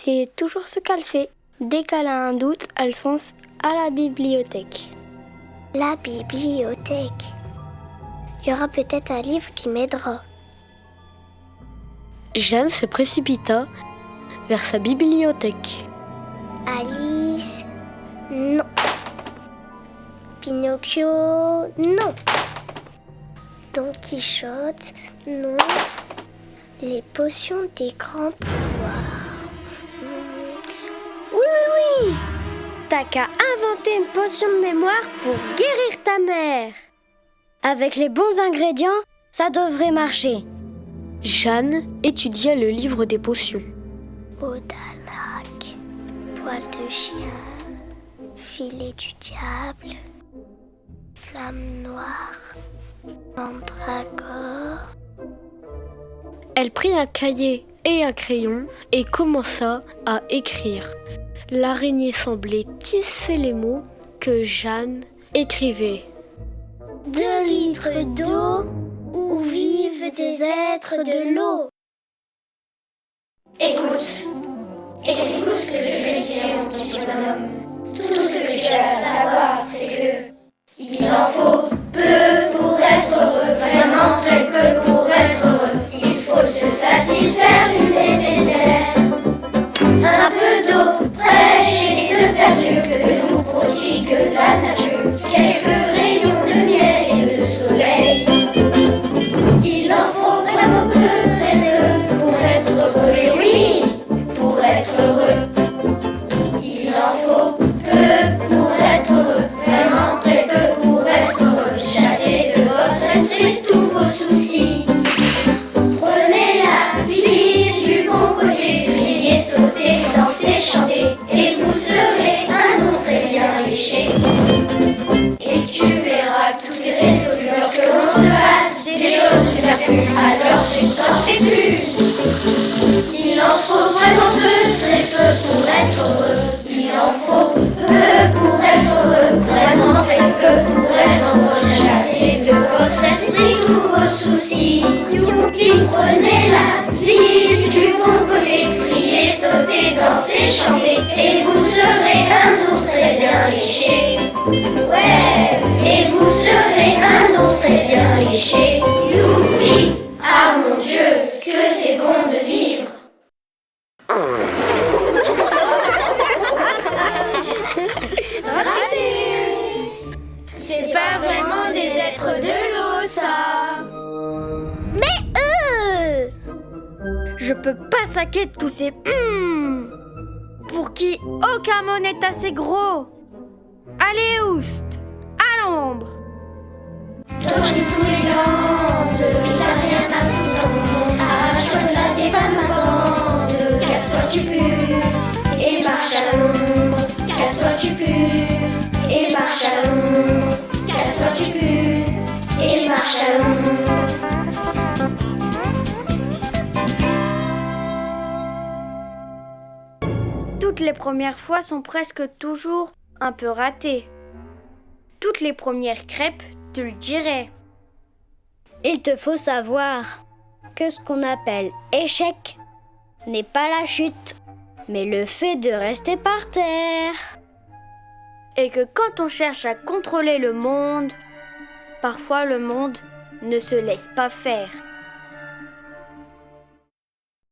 C'est toujours ce qu'elle fait. Dès qu'elle a un doute, elle fonce à la bibliothèque. La bibliothèque. Il y aura peut-être un livre qui m'aidera. Jeanne se précipita vers sa bibliothèque. Alice, non. Pinocchio, non. Don Quichotte, non. Les potions des grands pouvoirs. Oui. T'as qu'à inventer une potion de mémoire pour guérir ta mère. Avec les bons ingrédients, ça devrait marcher. Jeanne étudia le livre des potions. Odalac, poil de chien, filet du diable, flamme noire, mandragore. Elle prit un cahier et un crayon et commença à écrire. L'araignée semblait tisser les mots que Jeanne écrivait. 2 litres d'eau où vivent des êtres de l'eau. Écoute ce que je vais dire, mon petit bonhomme. Tout ce que tu as à savoir, c'est que il en faut peu pour être heureux, vraiment très peu pour être heureux. Il faut se satisfaire du nécessaire. Un peu d'eau fraîche et de verdure que nous prodigue la nature. Quelques rayons de miel et de soleil. Il en faut vraiment peu, très peu pour être heureux. Et oui, pour être heureux. Il en faut peu pour être heureux. Vraiment très peu pour être heureux. Chassez de votre esprit tous vos soucis. Prenez la vie du bon côté. Riez, sautez, dansez, chantez. Et vous serez un ours très bien léché. Et tu verras que tout est résolu lorsque l'on se passe des choses superflues. Alors tu ne t'en fais plus. Il en faut vraiment peu, très peu pour être heureux. Il en faut peu pour être heureux. Vraiment très peu pour être heureux. Chassez de votre esprit tous vos soucis. Youpi, prenez la vie du bon côté. Priez, sautez, dansez, chantez. Et vous serez un ours très bien léché. Ouais, et vous serez un ours très bien léché. Youpi, ah mon Dieu, que c'est bon de vivre. Raté. C'est pas vraiment des êtres de l'eau, ça. Je peux pas saquer de tous ces pour qui aucun mot n'est assez gros. Allez, Oust, à l'ombre. Toi tu tous les gants, depuis t'as rien à foutre dans mon monde. Arrache-toi de là, t'es pas ma bande. Casse-toi tu pues, et marche à l'ombre. Casse-toi tu pues, et marche à l'ombre. Casse-toi tu pues, et marche à l'ombre. Toutes les premières fois sont presque toujours un peu ratées. Toutes les premières crêpes, tu le dirais. Il te faut savoir que ce qu'on appelle échec n'est pas la chute, mais le fait de rester par terre. Et que quand on cherche à contrôler le monde, parfois le monde ne se laisse pas faire.